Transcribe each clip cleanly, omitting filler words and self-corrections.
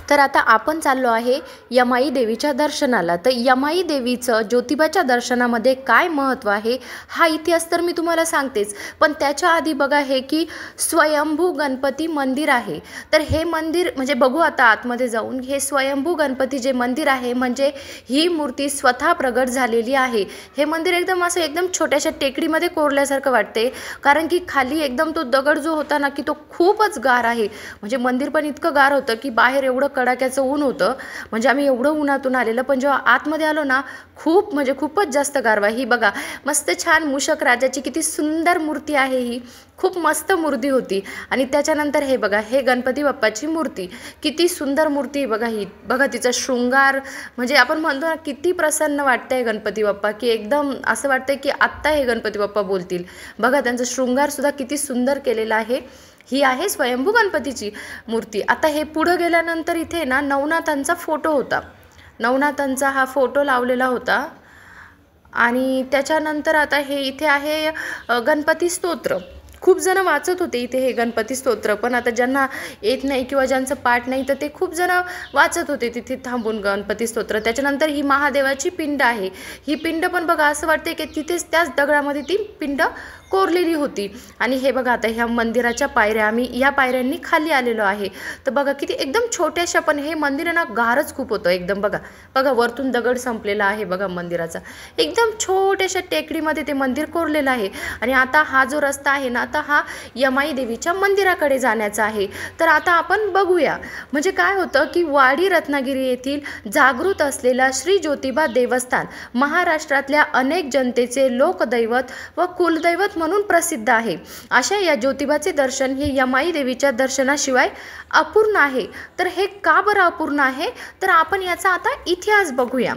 तर आता आपण चाललो आहे यमाई देवीच्या दर्शनाला। तर यमाई देवीचं ज्योतिबाच्या दर्शनामध्ये काय महत्त्व आहे हा इतिहास तर मी तुम्हाला सांगतेच, पण त्याच्या आधी बघा हे की स्वयंभू गणपती मंदिर आहे। तर हे मंदिर म्हणजे बघू आता आतमध्ये जाऊन, हे स्वयंभू गणपती जे मंदिर आहे म्हणजे ही मूर्ती स्वतः प्रगट झालेली आहे। हे मंदिर एकदम असं एकदम छोट्याशा टेकडीमध्ये कोरल्यासारखं वाटते, कारण की खाली एकदम तो दगड जो होता ना की तो खूपच गार आहे। म्हणजे मंदिर पण इतकं गार होतं की बाहेर एवढं कडाक्याचं ऊन होतं, म्हणजे आम्ही एवढं उन्हातून आलेलं, पण जेव्हा आतमध्ये आलो ना खूप म्हणजे खूपच जास्त गारवा। ही बघा मस्त छान मूषक राजाची किती सुंदर मूर्ती आहे, ही खूप मस्त मूर्ती होती। आणि त्याच्यानंतर हे बघा हे गणपती बाप्पाची मूर्ती, किती सुंदर मूर्ती बघा ही, बघा तिचा शृंगार म्हणजे आपण म्हणतो ना किती प्रसन्न वाटतंय गणपती बाप्पा, की एकदम असं वाटतंय की आत्ता हे गणपती बाप्पा बोलतील। बघा त्यांचा शृंगार सुद्धा किती सुंदर केलेला आहे। ही आहे स्वयंभू गणपतीची मूर्ती। आता हे पुढे गेल्यानंतर इथे ना नवनाथांचा फोटो होता, नवनाथांचा हा फोटो लावलेला होता। आणि त्याच्यानंतर आता हे इथे आहे गणपती स्तोत्र। खूप जण वाचत होते इथे हे गणपती स्तोत्र, पण आता ज्यांना येत नाही किंवा ज्यांचं पाठ नाही तर ते खूप जण वाचत होते तिथे थांबून गणपती स्तोत्र। त्याच्यानंतर ही महादेवाची पिंड आहे। ही पिंड पण बघा असं वाटते की तिथेच त्याच दगडामध्ये ती पिंड कोरलेली होती। आणि हे बघा आता ह्या मंदिराच्या पायऱ्या, आम्ही या पायऱ्यांनी खाली आलेलो आहे। तर बघा किती एकदम छोट्याशा, पण हे मंदिर ना गारच खूप होतं एकदम। बघा बघा वरतून दगड संपलेला आहे बघा मंदिराचा, एकदम छोट्याशा टेकडीमध्ये ते मंदिर कोरलेलं आहे। आणि आता हा जो रस्ता आहे ना, आता हा यमाई देवीच्या मंदिराकडे जाण्याचा आहे। तर आता आपण बघूया म्हणजे काय होतं की वाडी रत्नागिरी येथील जागृत असलेला श्री ज्योतिबा देवस्थान महाराष्ट्रातल्या अनेक जनतेचे लोकदैवत व कुलदैवत म्हणून प्रसिद्ध आहे। अशा या ज्योतिबाचे दर्शन हे यमाई देवीच्या दर्शनाशिवाय अपूर्ण आहे। तर हे का बरं अपूर्ण आहे, तर आपण याचा आता इतिहास बघूया।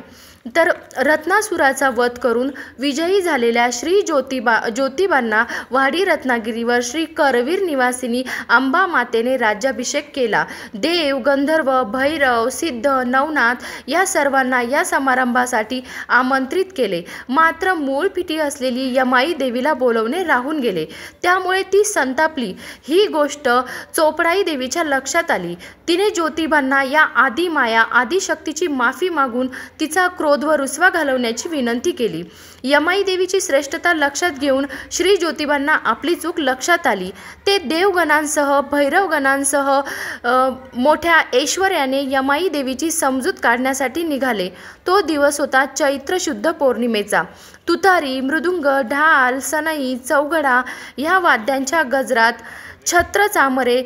तर रत्नासुराचा वध करून विजयी झालेल्या श्री ज्योतिबांना वाडी रत्नागिरीवर श्री करवीर निवासिनी अंबा मातेने राज्याभिषेक केला। देव, गंधर्व, भैरव, सिद्ध, नवनाथ या सर्वांना या समारंभासाठी आमंत्रित केले, मात्र मूळ पिठी असलेली यमाई देवीला बोलवणे राहून गेले, त्यामुळे ती संतापली। ही गोष्ट चोपडाई देवीच्या लक्षात आली। तिने ज्योतिबांना या आदिमाया आदिशक्तीची माफी मागून तिचा क्रोध व रुसवा घालवण्याची विनंती केली। यमाई देवीची श्रेष्ठता लक्षात घेऊन श्री ज्योतिबांना आपली चूक लक्षात आली। ते देवगणांसह भैरवगणांसह मोठ्या ऐश्वर्याने यमाई देवीची समजूत काढण्यासाठी निघाले। तो दिवस होता चैत्र शुद्ध पौर्णिमेचा। तुतारी, मृदुंग, ढाल, सनई, चौघडा या वाद्यांच्या गजरात छत्र चामरे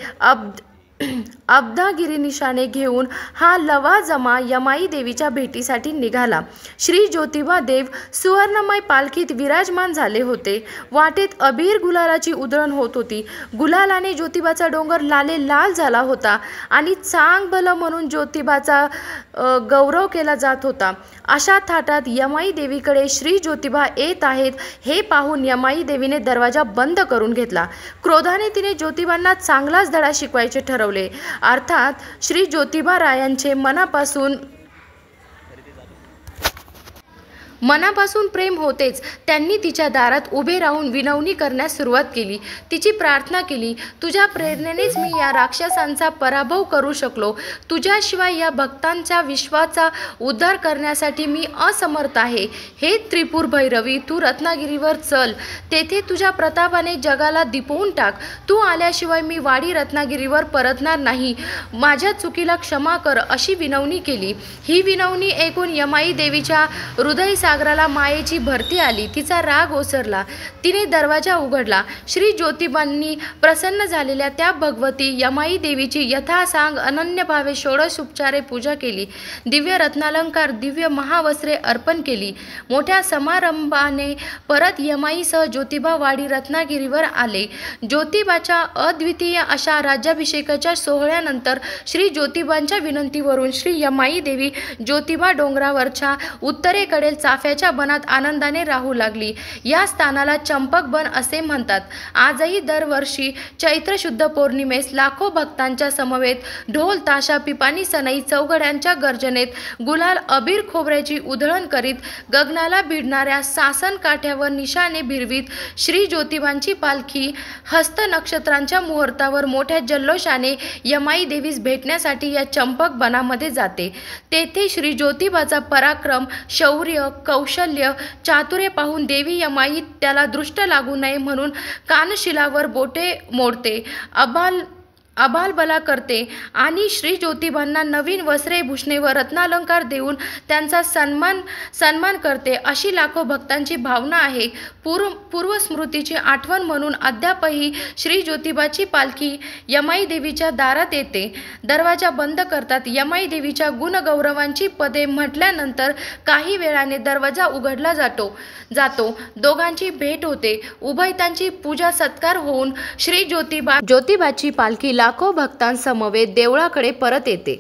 अब्दागिरी निशाने घेऊन हा लवाजमा यमाई देवीच्या भेटीसाठी निघाला। श्री ज्योतिबा देव सुवर्णमय पालखीत विराजमान झाले होते। वाटेत अबीर गुलालाची उधळण होत होती। गुलालाने ज्योतिबाचा डोंगर लाल झाला होता आणि चांग भलं म्हणून ज्योतिबाचा गौरव केला जात होता। अशा थाटात यमाई देवीकडे श्री ज्योतिबा येत आहेत हे पाहून यमाई देवीने दरवाजा बंद करून घेतला। क्रोधाने तिने ज्योतिबांना चांगलाच धडा शिकवायचे ठरवले। अर्थात श्री ज्योतिबा रायांचे मनापासून प्रेम होतेच। त्यांनी तिच्या दारात उभे राहून विनवणी करण्यास सुरुवात केली। तिची प्रार्थना केली, तुझ्या प्रेरणेनेच मी या राक्षसांचा पराभव करू शकलो। तुझ्याशिवाय या भक्तांच्या विश्वाचा उद्धार करण्यासाठी मी असमर्थ आहे। हे त्रिपुर भैरवी, तू रत्नागिरीवर चल, तेथे तुझ्या प्रतापाने जगाला दिपवून टाक। तू आल्याशिवाय मी वाडी रत्नागिरीवर परतणार नाही। माझ्या चुकीला क्षमा कर, अशी विनवणी केली। ही विनवणी ऐकून यमाई देवीच्या हृदय सागराला मायेची भरती आली। तिचा राग ओसरला। तिने दरवाजा उघडला। श्री ज्योतिबांनी प्रसन्न झालेल्या त्या भगवती यमाई देवीची यथासांग अनन्य भावे षोडश उपचारे पूजा केली। दिव्य रत्नालंकार, दिव्य महावस्त्रे अर्पण केली। मोठ्या समारंभाने परत यमाईसह ज्योतिबा वाडी रत्नागिरीवर आले। ज्योतिबाच्या अद्वितीय अशा राज्याभिषेकाच्या सोहळ्यानंतर श्री ज्योतिबांच्या विनंतीवरून श्री यमाई देवी ज्योतिबा डोंगरावरच्या उत्तरेकडील चाफे चाफ्याच्या बनात आनंदाने राहू लागली. या स्थानाला चंपक बन असे म्हणतात. आजही दरवर्षी चैत्र शुद्ध पौर्णिमेस लाखो भक्तांच्या समवेत ढोल ताशा पिपाणी सनई चौघड्यांच्या गर्जनेत गुलाल अबीर खोबऱ्याची उधळण करीत गगनाला भिडणाऱ्या सासन काठ्यावर निशाने भिरवीत श्री ज्योतिबांची पालखी हस्त नक्षत्रांच्या मुहूर्तावर मोठ्या जल्लोषाने यमाई देवीस भेटण्यासाठी या चंपक बनामध्ये जाते. तेथे श्री ज्योतिबाचा पराक्रम, शौर्य, कौशल्य, चातुर्य पाहून देवी यमाई त्याला दृष्ट लागू नये म्हणून कानशिलावर बोटे मोडते, अबालबला करते आणि श्री ज्योतिबांना नवीन वस्त्रे, भूषणे व रत्नालंकार देऊन त्यांचा सन्मान करते. अशी लाखो भक्तांची भावना आहे. पूर्वस्मृतीची आठवण म्हणून अद्यापही श्री ज्योतिबाची पालखी यमाई देवीच्या दारात येते. दरवाजा बंद करतात. यमाई देवीच्या गुणगौरवांची पदे म्हटल्यानंतर काही वेळाने दरवाजा उघडला जातो. दोघांची भेट होते. उभयतांची पूजा सत्कार होऊन श्री ज्योतिबाची पालखी लाखो भक्तांसमवेत देवळाकडे परत येते.